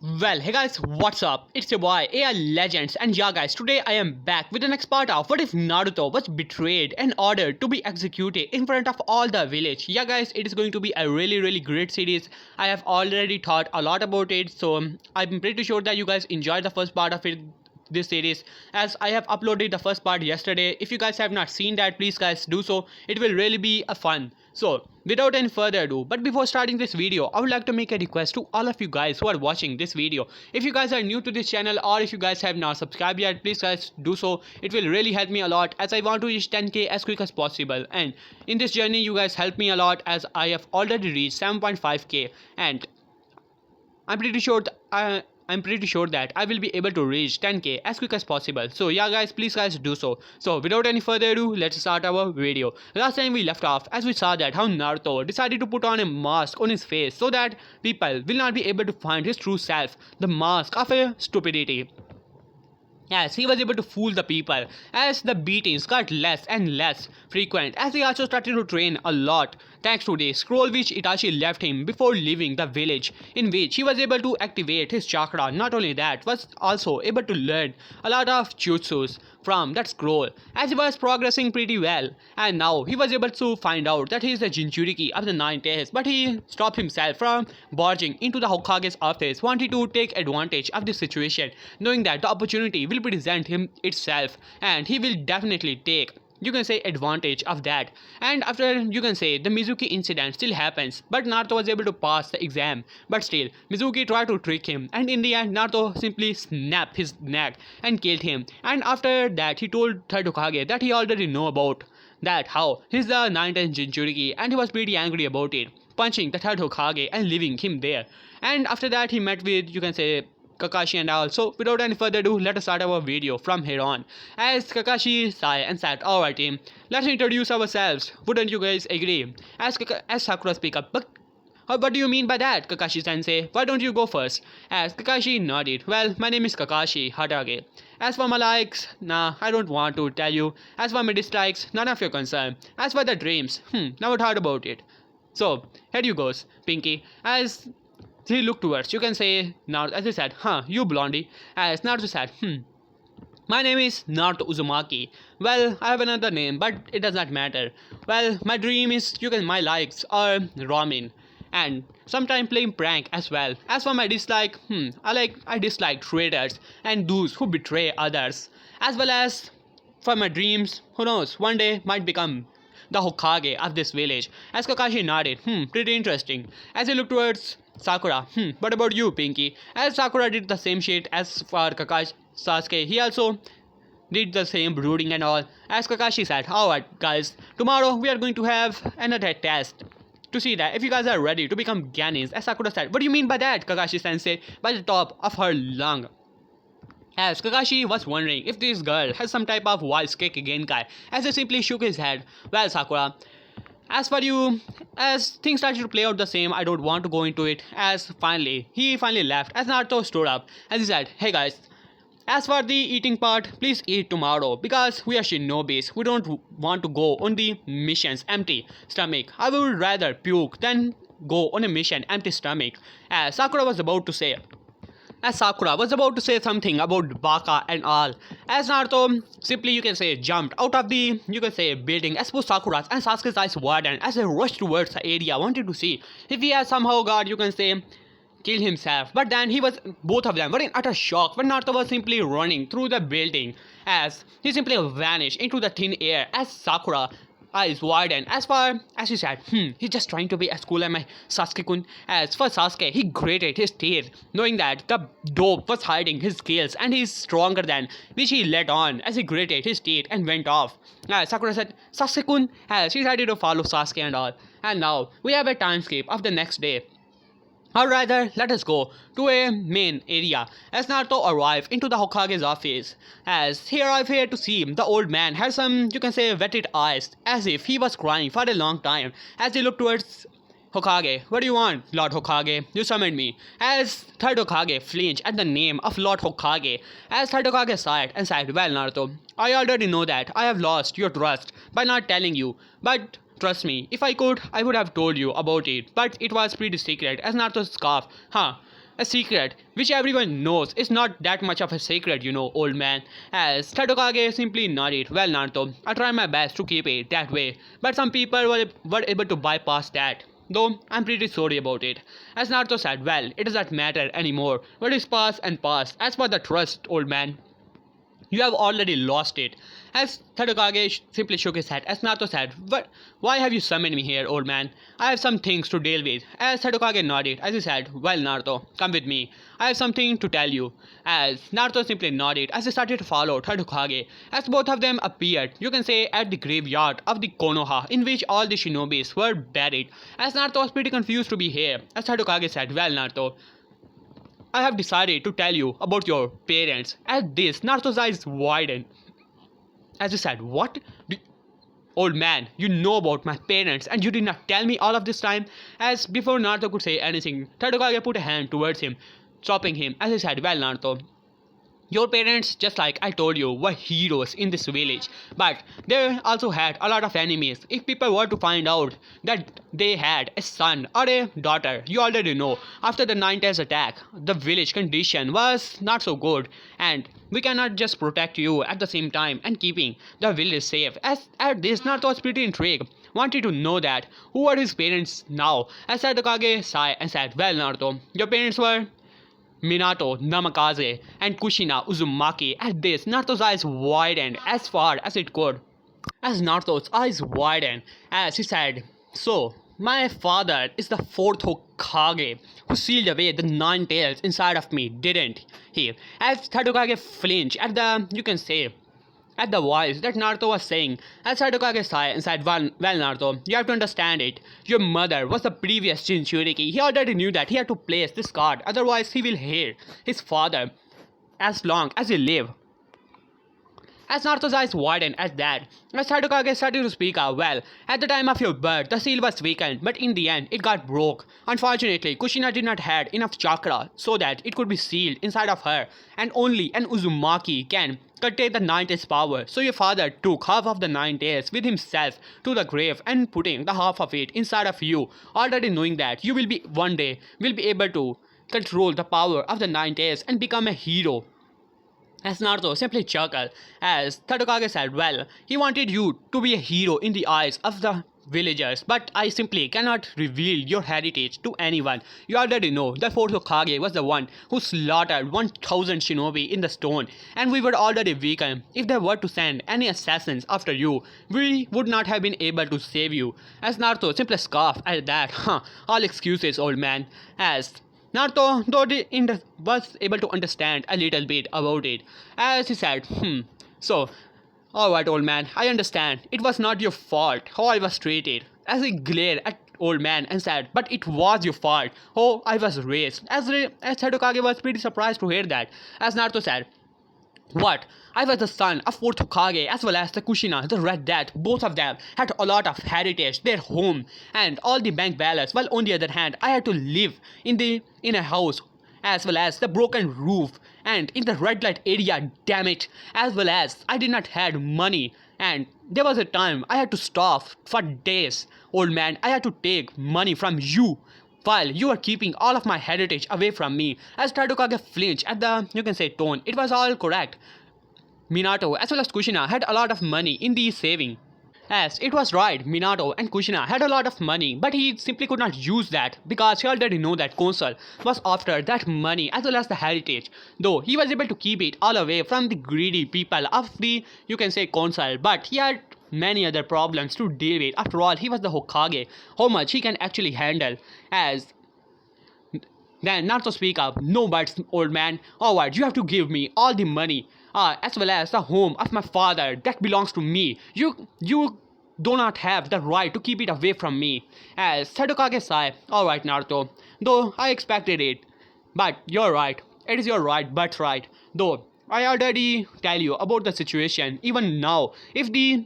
Well, hey guys, what's up? It's your boy AI Legends, and yeah guys, today I am back with the next part of what if Naruto was betrayed and ordered to be executed in front of all the village. Yeah guys, it is going to be a really great series. I have already thought a lot about it, so I'm pretty sure that you guys enjoyed the first part of it, this series, as I have uploaded the first part yesterday. If you guys have not seen that, please guys do so. It will really be a fun. So without any further ado, but before starting this video, I would like to make a request to all of you guys who are watching this video. If you guys are new to this channel, or if you guys have not subscribed yet, please guys do so. It will really help me a lot, as I want to reach 10k as quick as possible, and in this journey you guys help me a lot, as I have already reached 7.5k, and I'm pretty sure that I will be able to reach 10k as quick as possible. So yeah guys, please guys do so. So without any further ado, let's start our video. Last time we left off, as we saw that how Naruto decided to put on a mask on his face so that people will not be able to find his true self, the mask of a stupidity. As he was able to fool the people, as the beatings got less and less frequent, as he also started to train a lot thanks to the scroll which Itachi left him before leaving the village, in which he was able to activate his chakra. Not only that, was also able to learn a lot of jutsus from that scroll, as he was progressing pretty well, and now he was able to find out that he is the Jinchuriki of the 9 days, but he stopped himself from barging into the Hokage's office, wanting to take advantage of the situation, knowing that the opportunity will present him itself, and he will definitely take, you can say, advantage of that. And after, you can say, the Mizuki incident still happens, but Naruto was able to pass the exam, but still Mizuki tried to trick him, and in the end Naruto simply snapped his neck and killed him. And after that he told Third Hokage that he already know about that, how he's the 9th Jinchuriki, and he was pretty angry about it, punching the Third Hokage and leaving him there. And after that he met with, you can say, Kakashi and all. So without any further ado, let us start our video from here on. As Kakashi sighed and said, "Alright team, let's introduce ourselves. Wouldn't you guys agree?" As Sakura speak up, "But what do you mean by that, Kakashi sensei? Why don't you go first?" As Kakashi nodded, "Well, my name is Kakashi Hatage. As for my likes, nah, I don't want to tell you. As for my dislikes, none of your concern. As for the dreams, never thought about it. So, here you goes, Pinky." As he looked towards, you can say, Naruto, as he said, you blondie." As Naruto said, "My name is Naruto Uzumaki. Well, I have another name, but it does not matter. Well, my dream is, my likes are ramen, and sometimes playing prank as well. As for my dislike, I dislike traitors and those who betray others. As well as for my dreams, who knows, one day might become the Hokage of this village." As Kakashi nodded, pretty interesting. As he looked towards Sakura, what about you, Pinky?" As Sakura did the same shit as for Kakashi Sasuke, he also did the same brooding and all. As Kakashi said, "Alright guys, tomorrow we are going to have another test to see that if you guys are ready to become Ganins." As Sakura said, "What do you mean by that, Kakashi sensei?" By the top of her lung. As Kakashi was wondering if this girl has some type of wise kick Genkai, as he simply shook his head. "Well, Sakura, as for you, as things started to play out the same, I don't want to go into it." As he finally left, as Naruto stood up, as he said, "Hey guys, as for the eating part, please eat tomorrow, because we are shinobis. We don't want to go on the missions empty stomach. I would rather puke than go on a mission empty stomach." As Sakura was about to say something about Baka and all, as Naruto simply, you can say, jumped out of the, you can say, building, as both Sakura's and Sasuke's eyes widened as they rushed towards the area, wanted to see if he has somehow got, you can say, killed himself. But then both of them were in utter shock when Naruto was simply running through the building, as he simply vanished into the thin air. As Sakura eyes widened, as far as he said, he's just trying to be as cool as my Sasuke-kun." As for Sasuke, he grated his teeth, knowing that the dope was hiding his skills and he's stronger than, which he let on as he grated his teeth and went off. As Sakura said, "Sasuke-kun," as he decided to follow Sasuke and all. And now we have a time skip of the next day. Or rather, let us go to a main area, as Naruto arrived into the Hokage's office. As he arrived here to see the old man had some, you can say, wetted eyes, as if he was crying for a long time. As he looked towards Hokage, "What do you want, Lord Hokage? You summoned me." As Third Hokage flinched at the name of Lord Hokage, as Third Hokage sighed and said, "Well, Naruto, I already know that I have lost your trust by not telling you, but trust me, if I could, I would have told you about it, but it was pretty secret." As Naruto scoffed, A secret which everyone knows is not that much of a secret, old man. As Third Hokage simply nodded. Well, Naruto, I try my best to keep it that way, but some people were able to bypass that. Though I'm pretty sorry about it. As Naruto said, well, it doesn't matter anymore. What is past and past. As for the trust, old man, you have already lost it. As Tadokage simply shook his head, as Naruto said, "But why have you summoned me here, old man? I have some things to deal with." As Tadokage nodded, as he said, "Well, Naruto, come with me. I have something to tell you." As Naruto simply nodded, as he started to follow Tadokage, as both of them appeared, you can say, at the graveyard of the Konoha, in which all the shinobis were buried. As Naruto was pretty confused to be here, as Tadokage said, "Well, Naruto, I have decided to tell you about your parents." At this, Naruto's eyes widened. As he said, "What? Old man, you know about my parents and you did not tell me all of this time?" As before Naruto could say anything, Tadokage put a hand towards him, stopping him. As he said, "Well, Naruto, your parents, just like I told you, were heroes in this village, but they also had a lot of enemies. If people were to find out that they had a son or a daughter, you already know, after the Nine Tails attack, the village condition was not so good, and we cannot just protect you at the same time and keeping the village safe." As at this, Naruto was pretty intrigued, wanted to know that who were his parents now. As Tadokage sighed and said, "Well, Naruto, your parents were Minato, Namikaze, and Kushina Uzumaki." At this, Naruto's eyes widened as far as it could. As Naruto's eyes widened, as he said, "So, my father is the fourth Hokage who sealed away the nine tails inside of me, didn't he?" As Tadokage flinched at the, you can say, at the voice that Naruto was saying, as Tadokage sighed and said, "Well, Naruto, you have to understand it. Your mother was the previous Jinchuriki. He already knew that he had to place this card, otherwise he will hate his father as long as he live." As Naruto's eyes widened at that, as Tadokage started to speak out, "Well, at the time of your birth, the seal was weakened, but in the end, it got broke. Unfortunately, Kushina did not have enough chakra so that it could be sealed inside of her, and only an Uzumaki can contain the Nine Tails power. So your father took half of the Nine Tails with himself to the grave and putting the half of it inside of you, already knowing that you will be one day will be able to control the power of the Nine Tails and become a hero." As Naruto simply chuckled, as Tadokage said, "Well, he wanted you to be a hero in the eyes of the villagers, but I simply cannot reveal your heritage to anyone. You already know the fourth Hokage was the one who slaughtered 1000 shinobi in the stone, and we were already weakened. If they were to send any assassins after you, we would not have been able to save you." As Naruto simply scoffed at that, "All excuses, old man." As Naruto, though was able to understand a little bit about it, as he said, "So, alright, old man, I understand. It was not your fault how I was treated." As he glared at old man and said, "But it was your fault how I was raised." As Tadokage was pretty surprised to hear that, as Naruto said, "What? I was the son of fourth Hokage as well as the Kushina, the Red Death. Both of them had a lot of heritage, their home, and all the bank balance. While on the other hand, I had to live in a house as well as the broken roof and in the red light area, damn it, as well as I did not have money, and there was a time I had to starve for days. Old man, I had to take money from you while you are keeping all of my heritage away from me." As Tadokage flinched at the, you can say, tone, it was all correct. Minato as well as Kushina had a lot of money in the saving. As it was right, Minato and Kushina had a lot of money, but he simply could not use that because he already knew that Console was after that money as well as the heritage. Though he was able to keep it all away from the greedy people of the, you can say, Console, but he had many other problems to deal with. After all, he was the Hokage. How much he can actually handle. As then Naruto speak up, "No but old man, alright, you have to give me all the money, as well as the home of my father that belongs to me. You do not have the right to keep it away from me." As Tadokage sighed, "Alright, Naruto, though I expected it, but you're right, it is your right but right. Though I already tell you about the situation. Even now, if the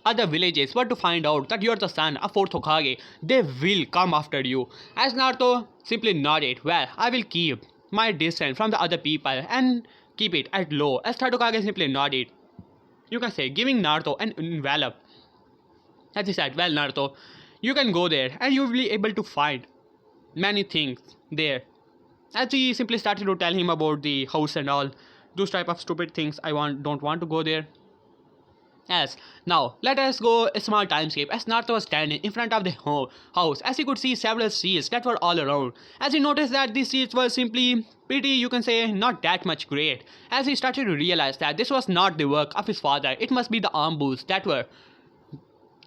other villages were to find out that you are the son of fourth Hokage, they will come after you." As Naruto simply nodded, "Well, I will keep my distance from the other people and keep it at low." As Tadokage simply nodded, you can say, giving Naruto an envelope. As he said, "Well, Naruto, you can go there and you will be able to find many things there. as he simply started to tell him about the house and all those type of stupid things. Don't want to go there. Yes, now let us go a small timescape as Naruto was standing in front of the house as he could see several seals that were all around. As he noticed that these seals were simply pretty, you can say, not that much great. As he started to realize that this was not the work of his father, it must be the Ambus that were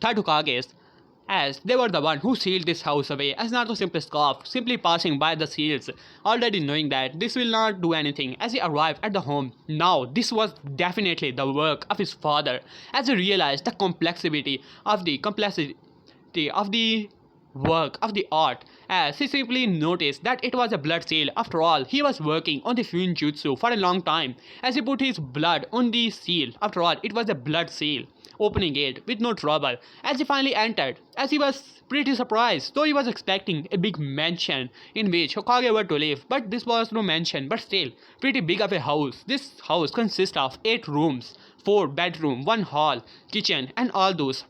Third Hokages, as they were the one who sealed this house away. As Naruto simply scoffed, simply passing by the seals, already knowing that this will not do anything. As he arrived at the home, now this was definitely the work of his father. As he realized the complexity of the work of the art, as he simply noticed that it was a blood seal. After all, he was working on the Jutsu for a long time. As he put his blood on the seal, after all, it was a blood seal, opening it with no trouble. As he finally entered, as he was pretty surprised, though he was expecting a big mansion in which Hokage were to live, but this was no mansion, but still pretty big of a house. This house consists of 8 rooms, 4 bedrooms, 1 hall, kitchen, and all those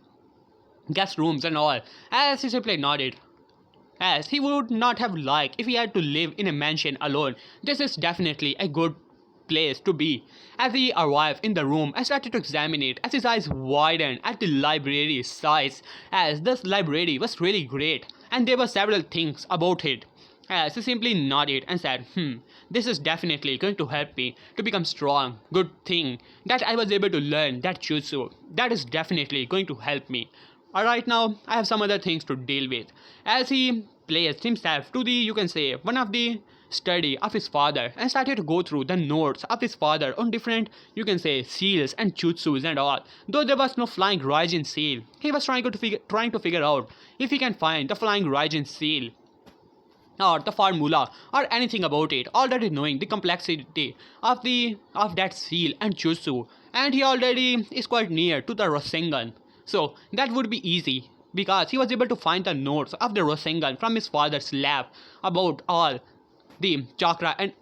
guest rooms and all. As he simply nodded, as he would not have liked if he had to live in a mansion alone. This is definitely a good place to be. As he arrived in the room and started to examine it, as his eyes widened at the library size, as this library was really great and there were several things about it. As he simply nodded and said, this is definitely going to help me to become strong. Good thing that I was able to learn that jutsu. That is definitely going to help me. Alright, now I have some other things to deal with. As he placed himself to the, you can say, one of the study of his father and started to go through the notes of his father on different, you can say, seals and jutsus and all. Though there was no flying Raijin seal, he was trying to figure out if he can find the flying Raijin seal or the formula or anything about it, already knowing the complexity of that seal and jutsu, and he already is quite near to the Rasengan. So that would be easy because he was able to find the notes of the Rasengan from his father's lab about all the chakra and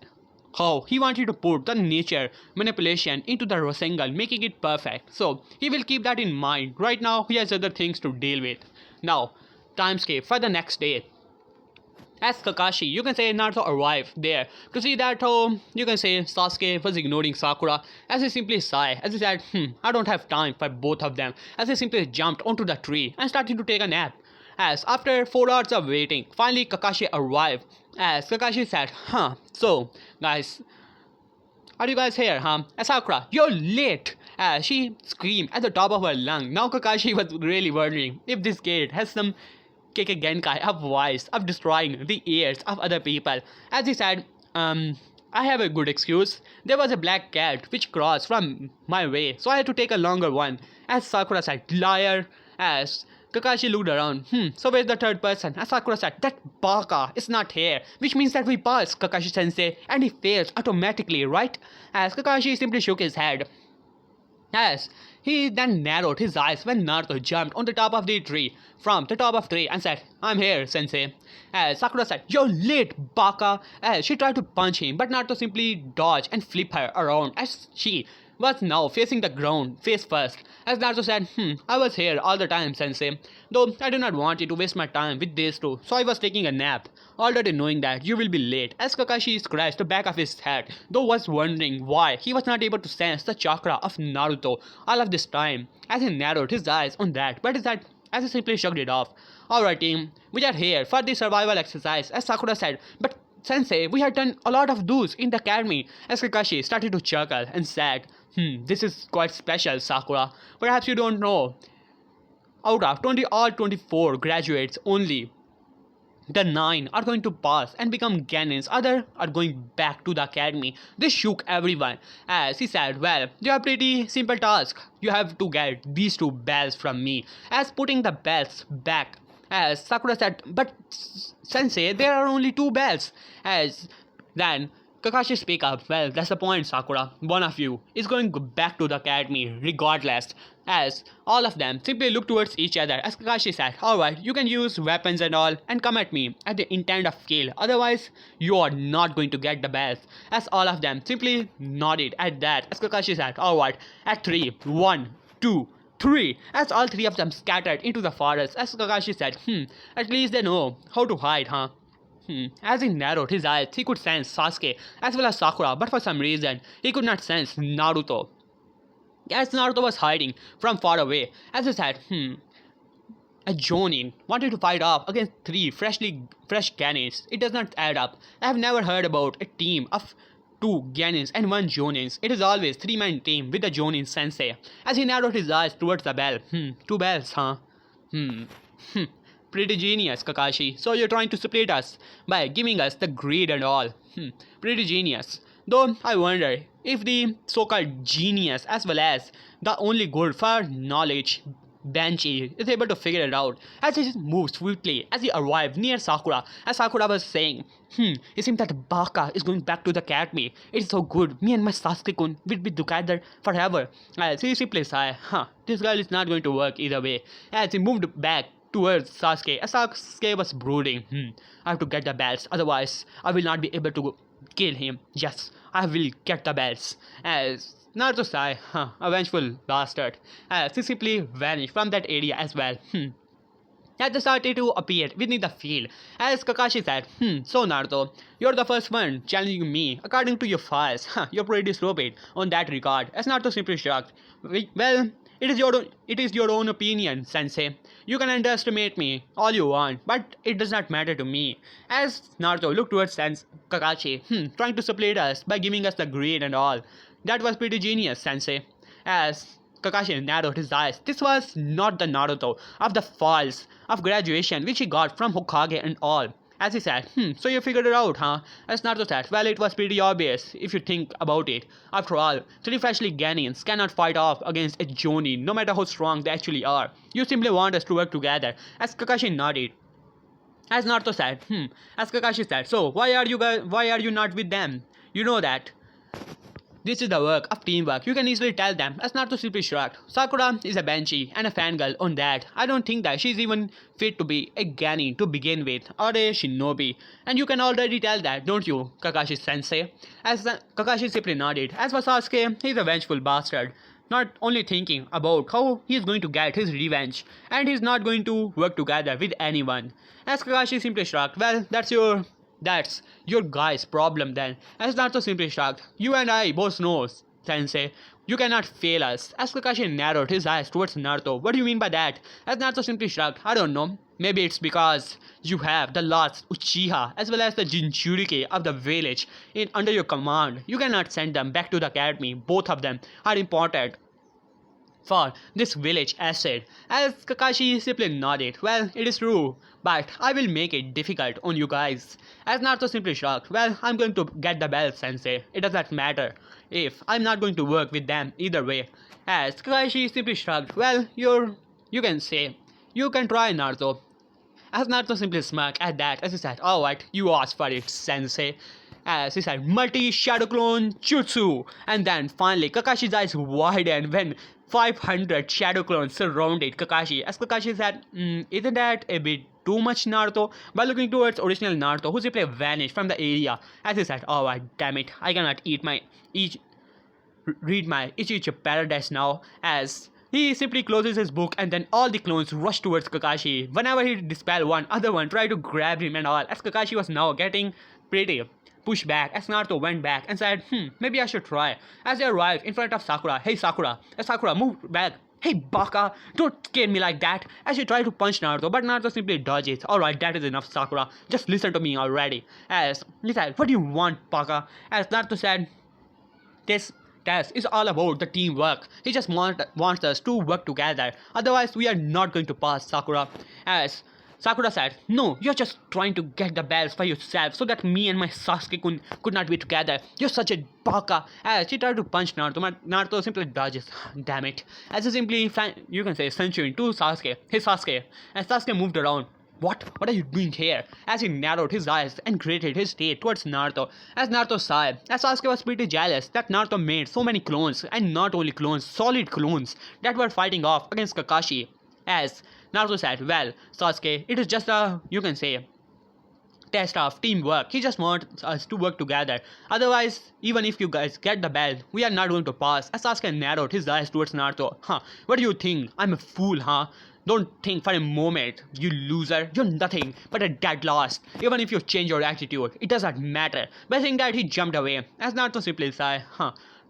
how he wanted to put the nature manipulation into the Rasengan, making it perfect. So he will keep that in mind. Right now he has other things to deal with. Now, timescape for the next day. As Kakashi, you can say, Naruto arrived there to see that, you can say, Sasuke was ignoring Sakura. As he simply sighed, as he said, I don't have time for both of them. As he simply jumped onto the tree and started to take a nap. As after 4 hours of waiting, finally Kakashi arrived. As Kakashi said, so guys, are you guys here, As Sakura, you're late. As she screamed at the top of her lung. Now Kakashi was really wondering if this kid has some Kekkei Genkai of voice of destroying the ears of other people. As he said, I have a good excuse. There was a black cat which crossed from my way, so I had to take a longer one. As Sakura said, liar. As Kakashi looked around, so where's the third person? As Sakura said, that baka is not here, which means that we pass Kakashi sensei, and he fails automatically, right? As Kakashi simply shook his head. As he then narrowed his eyes when Naruto jumped on the top of the tree, from the top of the tree, and said, I'm here, sensei. As Sakura said, you're late, baka. As she tried to punch him, but Naruto simply dodged and flipped her around as she was now facing the ground, face first. As Naruto said, I was here all the time, sensei. Though I do not want you to waste my time with these two, so I was taking a nap, already knowing that you will be late. As Kakashi scratched the back of his head, though was wondering why he was not able to sense the chakra of Naruto all of this time. As he narrowed his eyes on that, but as he simply shrugged it off. Alright team, we are here for the survival exercise, as Sakura said, but sensei, we had done a lot of those in the academy. As Kakashi started to chuckle and said, this is quite special, Sakura. Perhaps you don't know. Out of all 24 graduates, only the 9 are going to pass and become Genins. Others are going back to the academy. This shook everyone. As he said, well, you have pretty simple task. You have to get these 2 bells from me. As putting the bells back. As Sakura said, but sensei, there are only 2 bells. As then Kakashi speak up, well, that's the point, Sakura. One of you is going back to the academy regardless. As all of them simply look towards each other. As Kakashi said, alright, you can use weapons and all and come at me at the intent of kill. Otherwise, you are not going to get the bells. As all of them simply nodded at that. As Kakashi said, alright, at 3, 1, 2, 3. As all 3 of them scattered into the forest. As Kakashi said, at least they know how to hide, As he narrowed his eyes, he could sense Sasuke as well as Sakura, but for some reason, he could not sense Naruto. As Naruto was hiding from far away, as he said, a Jonin wanted to fight off against three fresh Ganins. It does not add up. I have never heard about a team of two Ganins and one Jonins. It is always three-man team with the Jonin sensei. As he narrowed his eyes towards the bell. Two bells, huh? Pretty genius, Kakashi. So you're trying to split us by giving us the greed and all. Pretty genius. Though I wonder if the so-called genius as well as the only good for knowledge Banshee is able to figure it out as he moves swiftly as he arrived near Sakura. As Sakura was saying, it seems that Baka is going back to the academy. It's so good. Me and my Sasuke-kun will be together forever. As he simply sighed, this girl is not going to work either way. As he moved back towards Sasuke, as Sasuke was brooding, I have to get the bells, otherwise I will not be able to kill him. Yes, I will get the bells. As Naruto sighed, a vengeful bastard, as he simply vanished from that area as well. As they started to appear within the field, as Kakashi said, so Naruto, you're the first one challenging me. According to your files, you're pretty stupid on that regard. As Naruto simply shrugged, well, it is your own opinion, Sensei. You can underestimate me all you want, but it does not matter to me. As Naruto looked towards Kakashi, trying to split us by giving us the greed and all. That was pretty genius, Sensei. As Kakashi narrowed his eyes, this was not the Naruto of the falls of graduation which he got from Hokage and all. As he said, so you figured it out, huh? As Naruto said, well, it was pretty obvious if you think about it. After all, three freshly Ganins cannot fight off against a Jonin, no matter how strong they actually are. You simply want us to work together. As Kakashi nodded. As Naruto said, as Kakashi said, so why are you not with them? You know that this is the work of teamwork. You can easily tell them. As Naruto simply shrugged. Sakura is a banshee and a fangirl on that. I don't think that she's even fit to be a Ganin to begin with, or a shinobi. And you can already tell that, don't you, Kakashi sensei? As Kakashi simply nodded. As for Sasuke, he's a vengeful bastard. Not only thinking about how he's going to get his revenge, and he's not going to work together with anyone. As Kakashi simply shrugged. Well, that's your guy's problem then. As Naruto simply shrugged. You and I both know, Sensei. You cannot fail us. As Kakashi narrowed his eyes towards Naruto. What do you mean by that? As Naruto simply shrugged. I don't know. Maybe it's because you have the last Uchiha as well as the Jinchuriki of the village under your command. You cannot send them back to the academy. Both of them are important for this village asset. As Kakashi simply nodded. Well, it is true, but I will make it difficult on you guys. As Naruto simply shrugged. Well, I'm going to get the bell, Sensei. It does not matter if I'm not going to work with them either way. As Kakashi simply shrugged. Well, you can try, Naruto. As Naruto simply smirked at that, as he said, alright, you asked for it, Sensei. As he said, multi-shadow clone jutsu. And then finally, Kakashi's eyes widened when 500 shadow clones surrounded Kakashi. As Kakashi said, isn't that a bit too much, Naruto? By looking towards original Naruto, who simply vanished from the area. As he said, alright, damn it, I cannot read my Ichi paradise now. As he simply closes his book and then all the clones rush towards Kakashi. Whenever he dispelled one, other one tried to grab him and all. As Kakashi was now getting pretty pushed back, as Naruto went back and said, maybe I should try. As they arrived in front of Sakura, hey Sakura, as Sakura moved back, hey Baka, don't scare me like that. As she tried to punch Naruto, but Naruto simply dodges. Alright, that is enough, Sakura. Just listen to me already. As he said, what do you want, Baka? As Naruto said, this test is all about the teamwork. He just wants us to work together. Otherwise, we are not going to pass, Sakura. As Sakura said, no, you're just trying to get the bells for yourself so that me and my Sasuke could not be together. You're such a baka. As she tried to punch Naruto, but Naruto simply dodges. Damn it. As he simply, you can say, censuring to Sasuke, his Sasuke. As Sasuke moved around. What are you doing here? As he narrowed his eyes and gritted his teeth towards Naruto. As Naruto sighed, as Sasuke was pretty jealous that Naruto made so many clones, and not only clones, solid clones, that were fighting off against Kakashi. As Naruto said, well, Sasuke, it is just a, you can say, test of teamwork. He just wants us to work together. Otherwise, even if you guys get the belt, we are not going to pass. As Sasuke narrowed his eyes towards Naruto. What do you think? I'm a fool, huh? Don't think for a moment, you loser. You're nothing but a dead lost. Even if you change your attitude, it does not matter. By saying that, he jumped away. As Naruto simply sighed,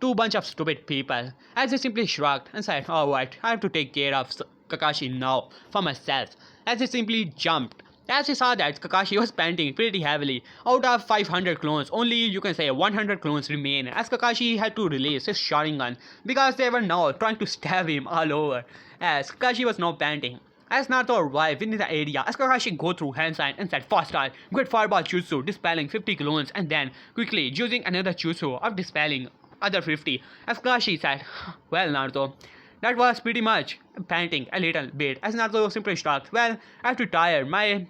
two bunch of stupid people. As he simply shrugged and said, alright, I have to take care of Kakashi now for myself. As he simply jumped. As he saw that Kakashi was panting pretty heavily. Out of 500 clones, only you can say 100 clones remain, as Kakashi had to release his Sharingan because they were now trying to stab him all over, as Kakashi was now panting. As Naruto arrived in the area, as Kakashi go through hand sign and said faster, great fireball jutsu dispelling 50 clones, and then quickly using another jutsu of dispelling other 50. As Kakashi said, well Naruto, that was pretty much, panting a little bit, as Naruto simply shrugged, well, I have to tire my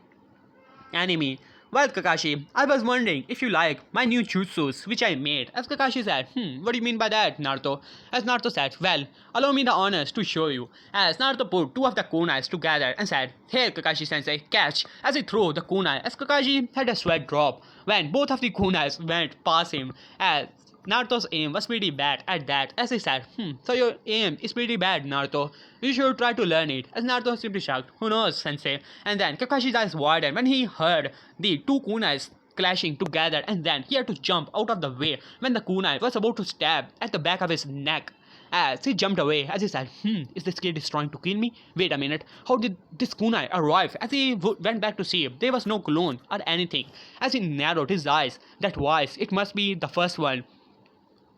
enemy. Well, Kakashi, I was wondering if you like my new jutsus which I made. As Kakashi said, what do you mean by that, Naruto? As Naruto said, well, allow me the honors to show you. As Naruto put two of the kunais together and said, here Kakashi-sensei, catch. As he threw the kunai, as Kakashi had a sweat drop when both of the kunais went past him. As Naruto's aim was pretty bad at that, as he said, so your aim is pretty bad, Naruto. You should try to learn it. As Naruto simply shrugged, who knows, sensei. And then Kakashi's eyes widened when he heard the two kunais clashing together, and then he had to jump out of the way when the kunai was about to stab at the back of his neck. As he jumped away, as he said, is this kid trying to kill me? Wait a minute, how did this kunai arrive? As he went back to see, there was no clone or anything. As he narrowed his eyes, that voice, it must be the first one,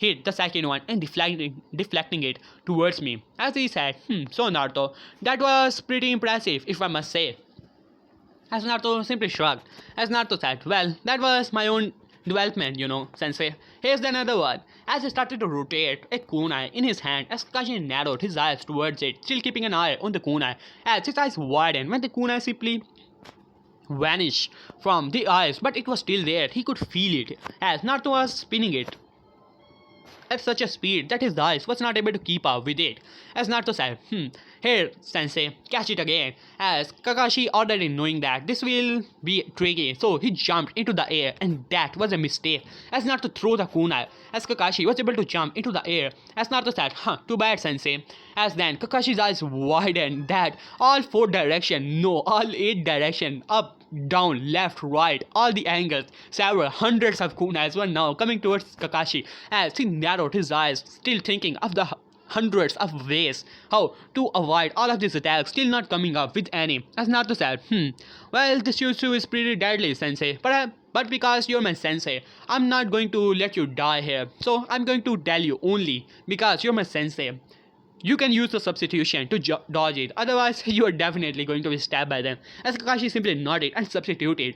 hit the second one and deflecting it towards me. As he said, so Naruto, that was pretty impressive if I must say. As Naruto simply shrugged. As Naruto said, well, that was my own development, sensei. Here's another one. As he started to rotate a kunai in his hand, as Kakashi narrowed his eyes towards it, still keeping an eye on the kunai. As his eyes widened when the kunai simply vanished from the eyes, but it was still there. He could feel it as Naruto was spinning it at such a speed that his eyes was not able to keep up with it. As Naruto said, here, sensei, catch it again. As Kakashi already knowing that this will be tricky, so he jumped into the air, and that was a mistake. As Naruto threw the kunai, as Kakashi was able to jump into the air, as Naruto said, too bad, sensei. As then Kakashi's eyes widened that all 4 direction, no, all 8 direction, up, down, left, right, all the angles, several hundreds of kunais were now coming towards Kakashi, as he narrowed his eyes, still thinking of the hundreds of ways how to avoid all of these attacks, still not coming up with any. As Naruto said, well, this jutsu is pretty deadly, sensei, but because you're my sensei, I'm not going to let you die here, so I'm going to tell you only because you're my sensei. You can use the substitution to dodge it, otherwise you are definitely going to be stabbed by them. As Kakashi simply nodded and substituted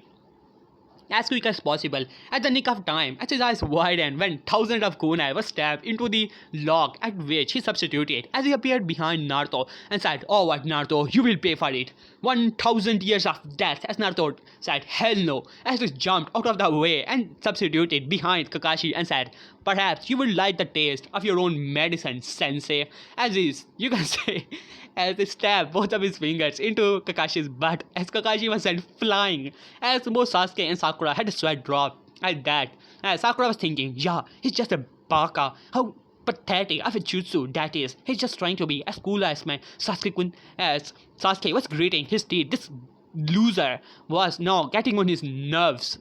as quick as possible. At the nick of time, as his eyes widened when thousands of kunai were stabbed into the log at which he substituted, as he appeared behind Naruto and said, oh what Naruto, you will pay for it. 1000 years of death. As Naruto said, hell no, as he jumped out of the way and substituted behind Kakashi and said, perhaps you will like the taste of your own medicine, sensei. As is, you can say, as he stabbed both of his fingers into Kakashi's butt, as Kakashi was sent flying, as both Sasuke and Sakura had a sweat drop at that. As Sakura was thinking, yeah, he's just a baka. How pathetic of a jutsu that is. He's just trying to be as cool as my Sasuke-kun. As Sasuke was gritting his teeth, this loser was now getting on his nerves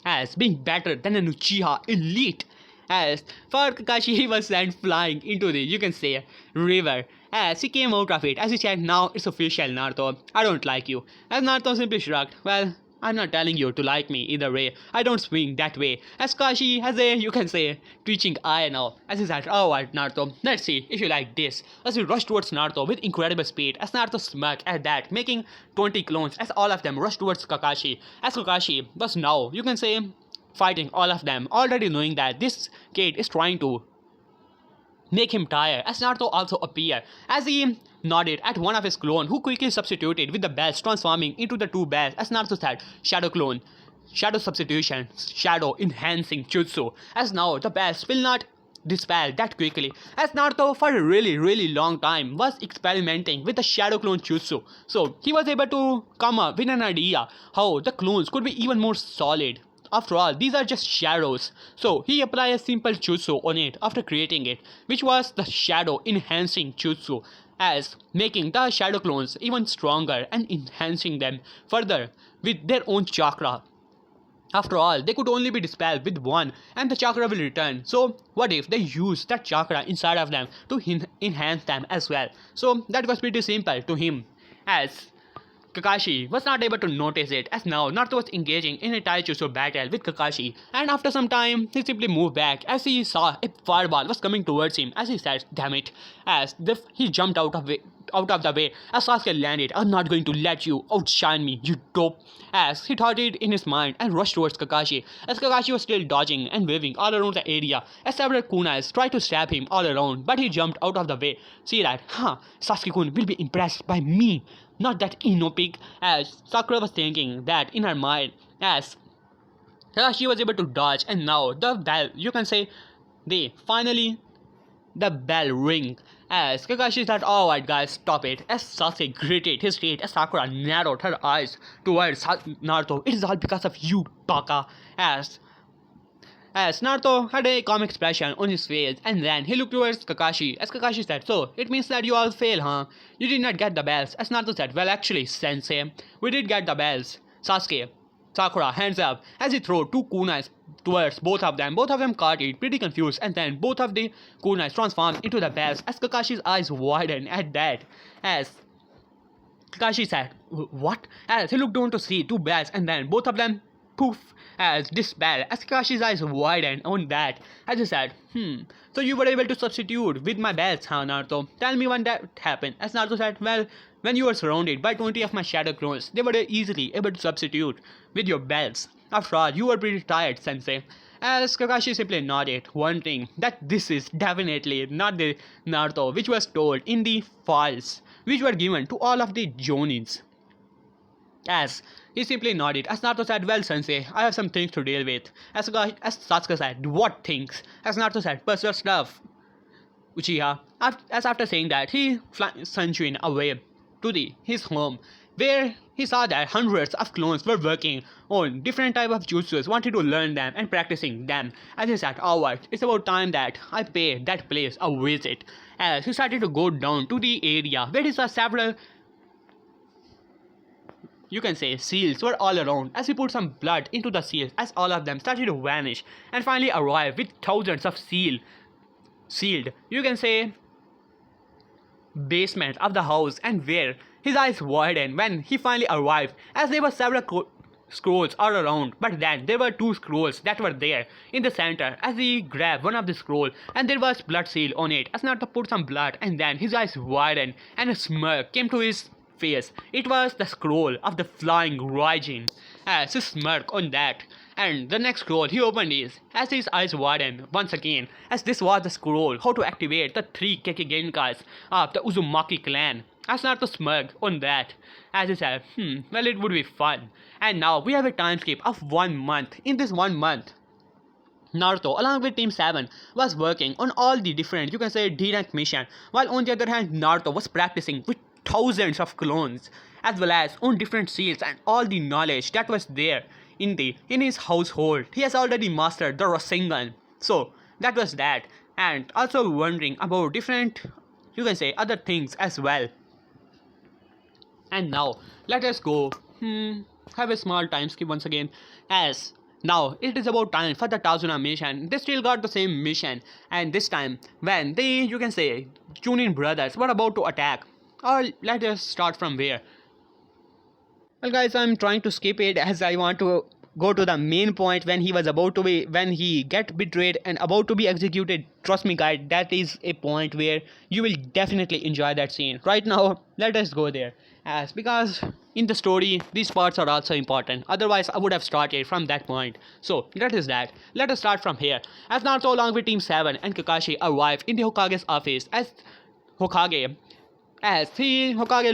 as being better than an Uchiha elite. As for Kakashi, he was sent flying into the, you can say, river. As he came out of it, as he said, now it's official, Naruto, I don't like you. As Naruto simply shrugged, well, I'm not telling you to like me either way, I don't swing that way. As Kakashi has a, you can say, twitching eye now. As he said, alright Naruto, let's see if you like this. As he rushed towards Naruto with incredible speed, as Naruto smirked at that, making 20 clones as all of them rushed towards Kakashi. As Kakashi was now, you can say, fighting all of them, already knowing that this kid is trying to make him tired. As Naruto also appeared, as he nodded at one of his clone, who quickly substituted with the bells, transforming into the 2 bells. As Naruto said, shadow clone, shadow substitution, shadow enhancing jutsu. As now the bells will not dispel that quickly, as Naruto for a really long time was experimenting with the shadow clone jutsu, so he was able to come up with an idea how the clones could be even more solid. After all, these are just shadows, so he applied a simple jutsu on it after creating it, which was the shadow enhancing jutsu. as making the shadow clones even stronger and enhancing them further with their own chakra. After all, they could only be dispelled with one and the chakra will return. So what if they use that chakra inside of them to enhance them as well? So that was pretty simple to him, as Kakashi was not able to notice it, as now Naruto was engaging in a Taijutsu battle with Kakashi, and after some time he simply moved back as he saw a fireball was coming towards him. As he said, damn it, as he jumped out of the way as Sasuke landed. I'm not going to let you outshine me, you dope. As he thought it in his mind and rushed towards Kakashi, as Kakashi was still dodging and waving all around the area as several kunais tried to stab him all around, but he jumped out of the way. See that, Sasuke-kun will be impressed by me, not that Ino pig, as Sakura was thinking that in her mind, as she was able to dodge, and now the bell, you can say, the bell ring, as Kakashi said, alright guys, stop it. As Sasuke gritted his teeth, as Sakura narrowed her eyes towards Naruto. It is all because of you, Baka. As Naruto had a calm expression on his face, and then he looked towards Kakashi, as Kakashi said, so it means that you all fail, huh? You did not get the bells. As Naruto said, well actually, sensei, we did get the bells. Sasuke, Sakura, hands up, as he threw two kunais towards both of them. Both of them caught it, pretty confused, and then both of the kunais transformed into the bells, as Kakashi's eyes widened at that. As Kakashi said, what? As he looked down to see two bells, and then both of them poof, as dispelled, as Kakashi's eyes widened on that, as he said, so you were able to substitute with my bells, huh, Naruto? Tell me when that happened. As Naruto said, well, when you were surrounded by 20 of my shadow clones, they were easily able to substitute with your bells. After all, you were pretty tired, sensei. As Kakashi simply nodded, wondering that this is definitely not the Naruto which was told in the files which were given to all of the Jonins. As he simply nodded, as Naruto said, well sensei, I have some things to deal with. As Sasuke said, what things? As Naruto said, personal stuff. Uchiha, as after saying that, he flung Sanjuin away to his home, where he saw that hundreds of clones were working on different type of jutsus, wanted to learn them and practicing them. As he said, alright, it's about time that I pay that place a visit. As he started to go down to the area where he saw several, you can say, seals were all around, as he put some blood into the seals, as all of them started to vanish and finally arrived with thousands of sealed, you can say, basement of the house, and where his eyes widened when he finally arrived, as there were several scrolls all around, but then there were two scrolls that were there in the center. As he grabbed one of the scroll, and there was blood seal on it, as Naruto put some blood, and then his eyes widened and a smirk came to his face. It was the scroll of the flying Raijin, as he smirked on that. And the next scroll he opened is, as his eyes widened once again, as this was the scroll how to activate the 3 Kekkei Genkai of the Uzumaki clan. As Naruto smirked on that, as he said, well, it would be fun. And now we have a time skip of 1 month. In this 1 month, Naruto, along with Team 7, was working on all the different, you can say, D-rank mission, while on the other hand, Naruto was practicing with thousands of clones, as well as on different seals and all the knowledge that was there in his household. He has already mastered the Rasengan. So that was that, and also wondering about different, you can say, other things as well. And now let us go have a small time skip once again, as now it is about time for the Tazuna mission. They still got the same mission, and this time when they, you can say, Chunin brothers were about to attack. Or let us start from where. Well guys, I'm trying to skip it as I want to go to the main point when he get betrayed and about to be executed. Trust me guys, that is a point where you will definitely enjoy that scene. Right now, let us go there, as because in the story these parts are also important, otherwise I would have started from that point. So that is that. Let us start from here, as Naruto along with Team 7 and Kakashi arrived in the Hokage's office. As Hokage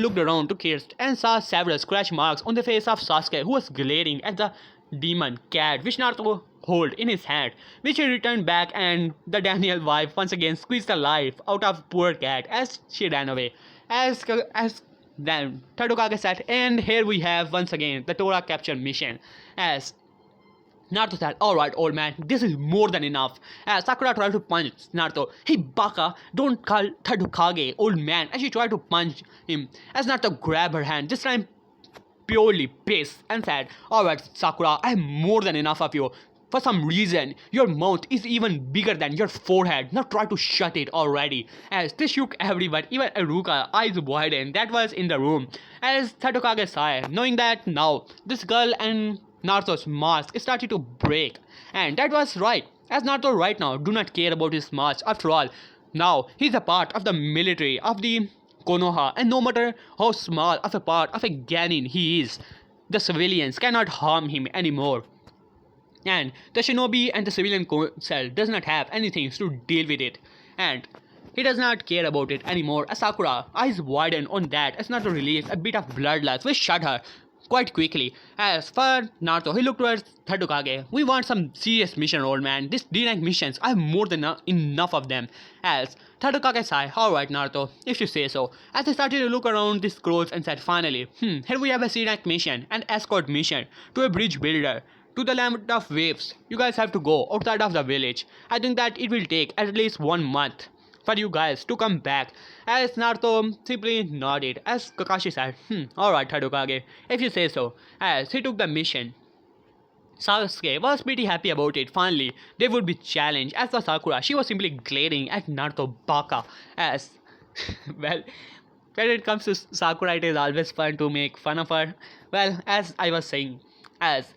looked around to Kirst and saw several scratch marks on the face of Sasuke, who was glaring at the demon cat which Naruto held in his hand, which he returned back, and the Daniel wife once again squeezed the life out of poor cat as she ran away. As then Third Hokage said, and here we have once again the Tora capture mission, as Naruto said, alright old man, this is more than enough. As Sakura tried to punch Naruto, hey baka, don't call Third Hokage, old man, as she tried to punch him. As Naruto grabbed her hand, this time purely pissed, and said, alright Sakura, I have more than enough of you. For some reason, your mouth is even bigger than your forehead. Now try to shut it already. As this shook everyone, even Iruka, eyes widened, that was in the room. As Third Hokage sighed, knowing that now, this girl and Naruto's mask started to break. And that was right, as Naruto right now do not care about his mask. After all, now he's a part of the military of the Konoha, and no matter how small of a part of a Ganin he is, the civilians cannot harm him anymore. And the shinobi and the civilian council does not have anything to deal with it. And he does not care about it anymore. As Sakura, eyes widen on that as Naruto released a bit of bloodlust which shut her quite quickly. As for Naruto, he looked towards Third Hokage. We want some serious mission, old man. These D-rank missions, I have more than enough of them. As Third Hokage sighed, alright Naruto, if you say so. As he started to look around the scrolls and said finally, here we have a C-rank mission, an escort mission to a bridge builder. To the land of waves, you guys have to go outside of the village. I think that it will take at least 1 month for you guys to come back. As Naruto simply nodded, as Kakashi said, alright Third Hokage, if you say so. As he took the mission, Sasuke was pretty happy about it. Finally, they would be challenged. As for Sakura, she was simply glaring at Naruto baka. As, well, when it comes to Sakura, it is always fun to make fun of her. Well, as I was saying, as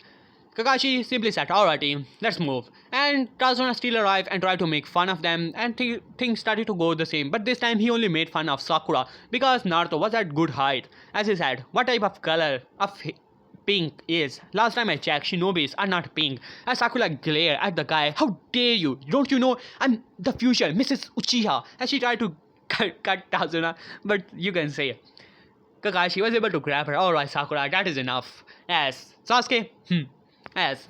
Kakashi simply said, alright team, let's move. And Tazuna still arrived and tried to make fun of them, and things started to go the same. But this time he only made fun of Sakura because Naruto was at good height. As he said, what type of color of pink is? Last time I checked, shinobis are not pink. As Sakura glared at the guy, how dare you? Don't you know I'm the future Mrs. Uchiha? As she tried to cut Tazuna, but you can say Kakashi was able to grab her. Alright Sakura, that is enough. As Sasuke, as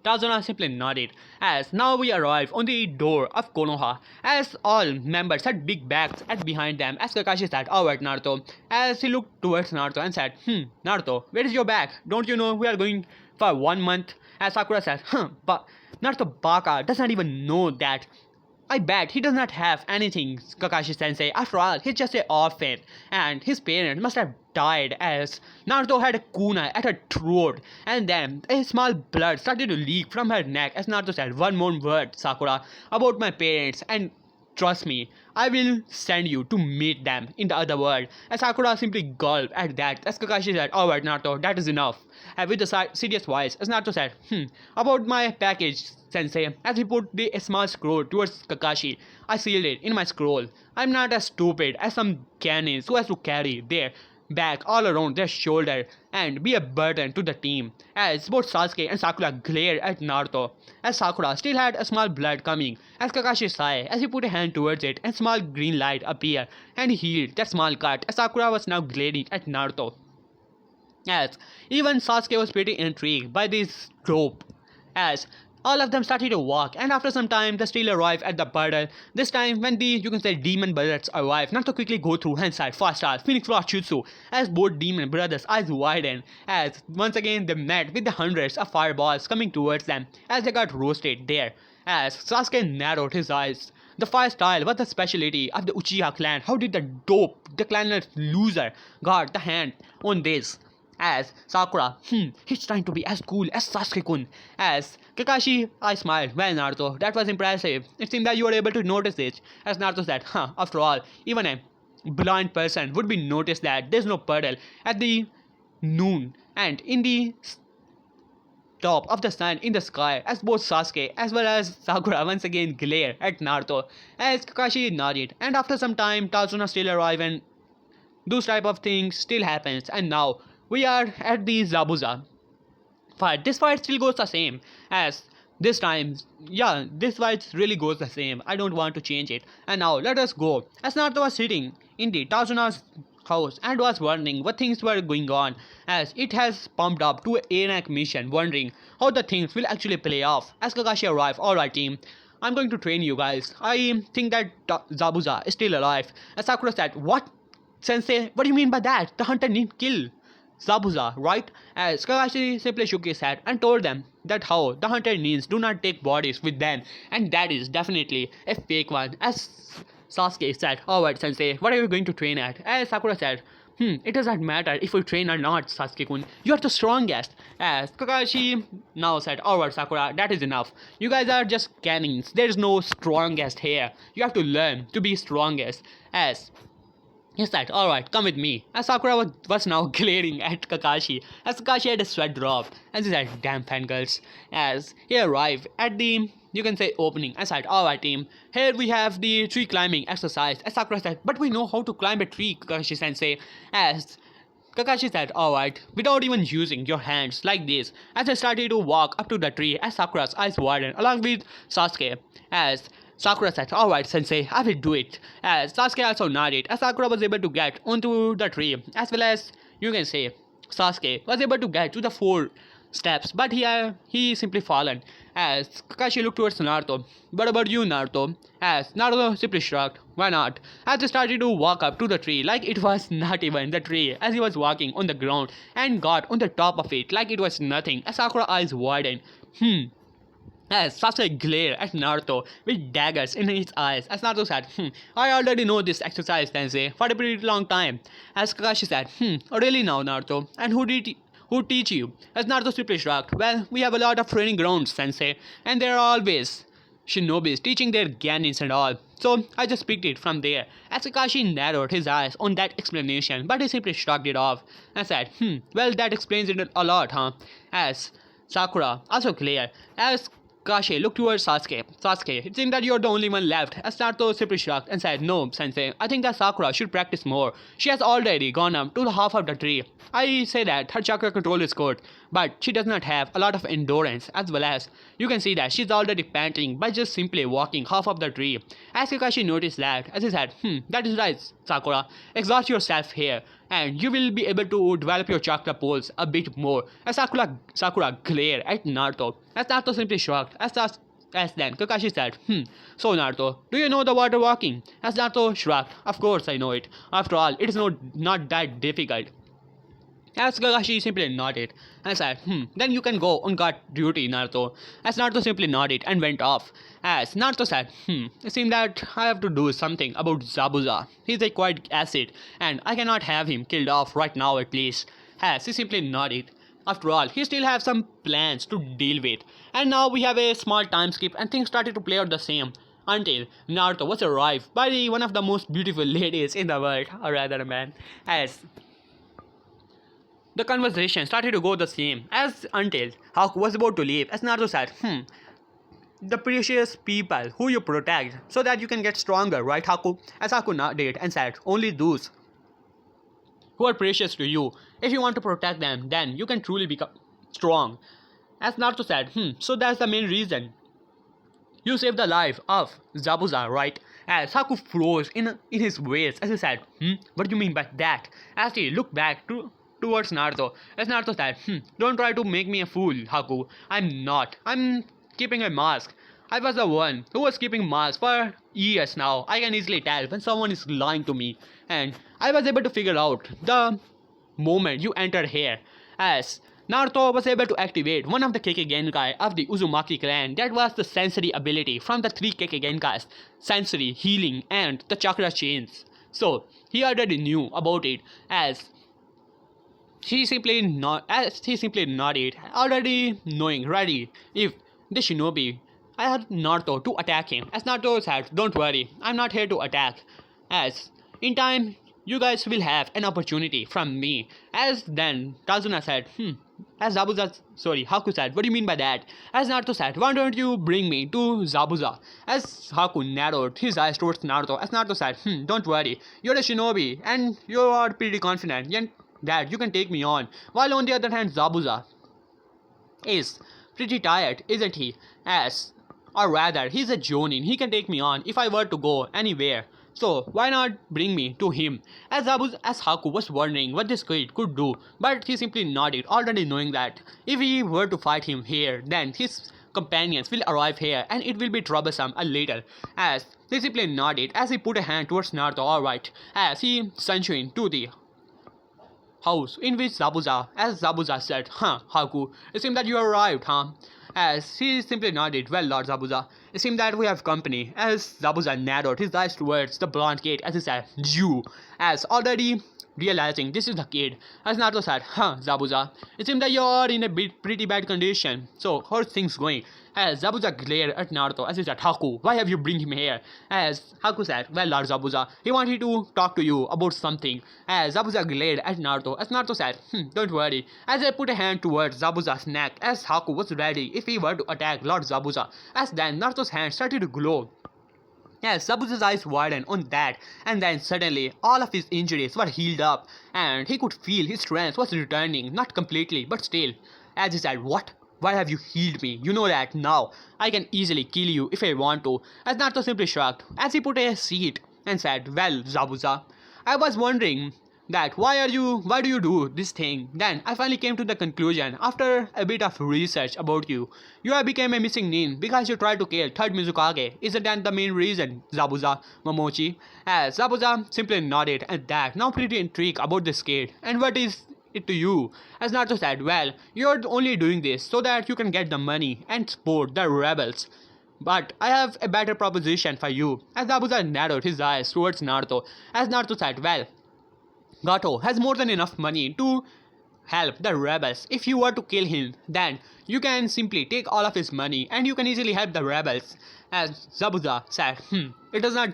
Tazuna simply nodded. As now we arrive on the door of Konoha. As all members had big bags at behind them. As Kakashi said, alright Naruto. As he looked towards Naruto and said, Naruto, where is your bag? Don't you know we are going for 1 month? As Sakura said, but Naruto baka does not even know that. I bet he does not have anything, Kakashi sensei. After all, he's just an orphan, and his parents must have died as Naruto had a kunai at her throat, and then a small blood started to leak from her neck as Naruto said, one more word, Sakura, about my parents, and trust me, I will send you to meet them in the other world. As Sakura simply gulped at that, as Kakashi said, alright Naruto, that is enough. And with a serious voice, as Naruto said, about my package, sensei, as he put a small scroll towards Kakashi. I sealed it in my scroll. I'm not as stupid as some cannons who has to carry their bag all around their shoulder and be a burden to the team. As both Sasuke and Sakura glared at Naruto, as Sakura still had a small blood coming, as Kakashi sighed as he put a hand towards it and small green light appeared and he healed that small cut as Sakura was now glaring at Naruto. As even Sasuke was pretty intrigued by this rope. As all of them started to walk, and after some time, they still arrived at the puddle. This time, when the, you can say, demon brothers arrived, not to quickly go through Hensai, fast star, Phoenix Frost Jutsu, as both demon brothers' eyes widened, as once again they met with the hundreds of fireballs coming towards them, as they got roasted there. As Sasuke narrowed his eyes. The fire style was the specialty of the Uchiha clan. How did the dope, the clanless loser, got the hand on this? As Sakura, he's trying to be as cool as Sasuke-kun. As Kakashi, I smiled. Well, Naruto, that was impressive. It seemed that you were able to notice it. As Naruto said, after all, even a blind person would be noticed that there's no puddle at the noon and in the top of the sun in the sky. As both Sasuke as well as Sakura once again glare at Naruto. As Kakashi nodded, and after some time, Tazuna still arrived and those type of things still happens, and now we are at the Zabuza. But this fight still goes the same as this time. Yeah, this fight really goes the same. I don't want to change it. And now let us go. As Naruto was sitting in the Tazuna's house and was wondering what things were going on, as it has pumped up to a rank mission, wondering how the things will actually play off. As Kakashi arrived, alright team, I'm going to train you guys. I think that Zabuza is still alive. As Sakura said, what? Sensei, what do you mean by that? The hunter didn't kill Zabuza, right? As Kakashi simply shook his head and told them that how the hunted ninjas do not take bodies with them, and that is definitely a fake one. As Sasuke said, alright sensei, what are you going to train at? As Sakura said, it does not matter if we train or not, Sasuke-kun. You are the strongest. As Kakashi now said, alright Sakura, that is enough. You guys are just cannons. There is no strongest here. You have to learn to be strongest. As he said, alright, come with me. As Sakura was now glaring at Kakashi. As Kakashi had a sweat drop. As he said, damn fangirls. As he arrived at the, you can say, opening. I said, alright team, here we have the tree climbing exercise. As Sakura said, but we know how to climb a tree, Kakashi sensei. As Kakashi said, alright, without even using your hands like this. As I started to walk up to the tree, as Sakura's eyes widened along with Sasuke. As Sakura said, alright sensei, I will do it. As Sasuke also nodded, as Sakura was able to get onto the tree, as well as, you can say, Sasuke was able to get to the 4 steps, but he simply fallen. As Kakashi looked towards Naruto, what about you Naruto? As Naruto simply shrugged, why not? As he started to walk up to the tree like it was not even the tree, as he was walking on the ground and got on the top of it like it was nothing, as Sakura's eyes widened. As Sasuke glared at Naruto with daggers in his eyes, as Naruto said, I already know this exercise, Sensei, for a pretty long time. As Kakashi said, really now, Naruto? And who teach you? As Naruto simply shrugged, well, we have a lot of training grounds, Sensei, and there are always shinobis teaching their Gannins and all. So I just picked it from there. As Kakashi narrowed his eyes on that explanation, but he simply shrugged it off and said, well, that explains it a lot, huh? As Sakura also glared, as Kakashi looked towards Sasuke. Sasuke, it seems that you're the only one left. As Naruto simply shrugged and said, no, sensei, I think that Sakura should practice more. She has already gone up to the half of the tree. I say that her chakra control is good, but she does not have a lot of endurance, as well as you can see that she's already panting by just simply walking half of the tree. As Kakashi noticed that, as he said, that is right, Sakura, exhaust yourself here, and you will be able to develop your chakra poles a bit more. As Sakura glared at Naruto, as Naruto simply shrugged, as then Kakashi said, so Naruto, do you know the water walking? As Naruto shrugged, of course I know it. After all, it is not that difficult. As Kakashi simply nodded and said, then you can go on guard duty, Naruto. As Naruto simply nodded and went off. As Naruto said, it seems that I have to do something about Zabuza. He's a quiet acid, and I cannot have him killed off right now at least. As he simply nodded. After all, he still has some plans to deal with. And now we have a small time skip and things started to play out the same. Until Naruto was arrived by one of the most beautiful ladies in the world, or rather a man. As the conversation started to go the same as until Haku was about to leave, as Naruto said, the precious people who you protect so that you can get stronger, right Haku? As Haku nodded and said, only those who are precious to you. If you want to protect them, then you can truly become strong. As Naruto said, so that's the main reason. You saved the life of Zabuza, right? As Haku froze in his ways as he said, what do you mean by that? As he looked back towards Naruto, as Naruto said, don't try to make me a fool, Haku. I'm not. I'm keeping a mask. I was the one who was keeping masks for years now. I can easily tell when someone is lying to me. And I was able to figure out the moment you entered here. As Naruto was able to activate one of the Kekkei Genkai of the Uzumaki clan. That was the sensory ability from the 3 Kekkei Genkais. Sensory, healing, and the chakra chains. So, he already knew about it as he simply nodded, already knowing ready if the shinobi had Naruto to attack him. As Naruto said, don't worry, I'm not here to attack. As in time, you guys will have an opportunity from me. As then Kazuna said, Haku said, what do you mean by that? As Naruto said, why don't you bring me to Zabuza? As Haku narrowed his eyes towards Naruto, as Naruto said, don't worry, you're a shinobi and you are pretty confident that you can take me on. While on the other hand, Zabuza is pretty tired, isn't he? Or rather, he's a jonin, he can take me on if I were to go anywhere. So why not bring me to him? As Haku was wondering what this kid could do, but he simply nodded, already knowing that if he were to fight him here, then his companions will arrive here and it will be troublesome a little. As he simply nodded as he put a hand towards Naruto, alright, as he sunshine to the house in which Zabuza, as Zabuza said, Haku, it seems that you arrived, huh? As he simply nodded, well, Lord Zabuza, it seems that we have company. As Zabuza narrowed his eyes towards the blonde kid as he said, you, as already realizing this is the kid, as Naruto said, Zabuza, it seems that you're in a pretty bad condition. So, how's things going? As Zabuza glared at Naruto as he said, Haku, why have you bring him here? As Haku said, well, Lord Zabuza, he wanted to talk to you about something. As Zabuza glared at Naruto as Naruto said, don't worry. As I put a hand towards Zabuza's neck as Haku was ready if he were to attack Lord Zabuza. As then Naruto's hand started to glow. Yes, Zabuza's eyes widened on that, and then suddenly all of his injuries were healed up, and he could feel his strength was returning, not completely, but still. As he said, what? Why have you healed me? You know that now. I can easily kill you if I want to. As Naruto simply shrugged, as he put a seat and said, well, Zabuza, I was wondering that why do you do this thing? Then I finally came to the conclusion after a bit of research about you. You have become a missing nin because you tried to kill third Mizukage. Isn't that the main reason, Zabuza Momochi? As Zabuza simply nodded at that, now pretty intrigued about this kid. And what is it to you? As Naruto said, well, you're only doing this so that you can get the money and support the rebels. But I have a better proposition for you. As Zabuza narrowed his eyes towards Naruto, as Naruto said, well, Gato has more than enough money to help the rebels. If you were to kill him, then you can simply take all of his money and you can easily help the rebels. As Zabuza said, it does not,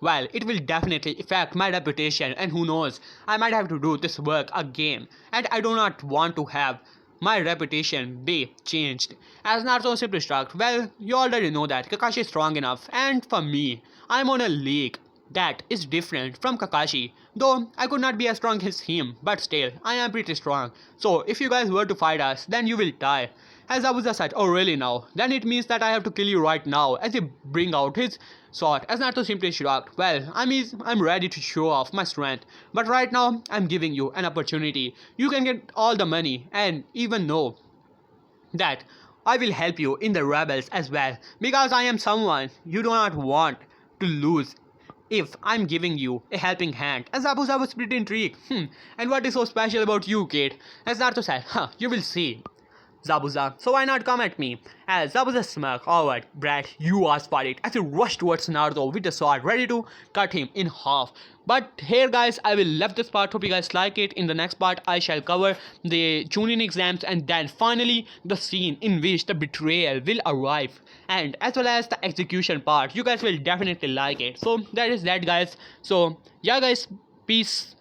well, it will definitely affect my reputation and who knows, I might have to do this work again. And I do not want to have my reputation be changed. As Naruto simply shrugged, well, you already know that Kakashi is strong enough, and for me, I'm on a league that is different from Kakashi. Though I could not be as strong as him, but still, I am pretty strong. So if you guys were to fight us, then you will die. As Zabuza said, oh really now? Then it means that I have to kill you right now, as he bring out his sword. As Naruto simply shrugged, well, I'm ready to show off my strength. But right now, I'm giving you an opportunity. You can get all the money, and even know that I will help you in the rebels as well. Because I am someone you do not want to lose if I'm giving you a helping hand. As Zabuza was pretty intrigued. And what is so special about you, kid? As Naruto said, you will see, Zabuza, so why not come at me? As Zabuza smirked, alright, Brad, you asked for it, as he rushed towards Naruto with the sword, ready to cut him in half. But here guys, I will leave this part, hope you guys like it. In the next part, I shall cover the Chunin exams and then finally the scene in which the betrayal will arrive. And as well as the execution part, you guys will definitely like it. So that is that guys. So yeah guys, peace.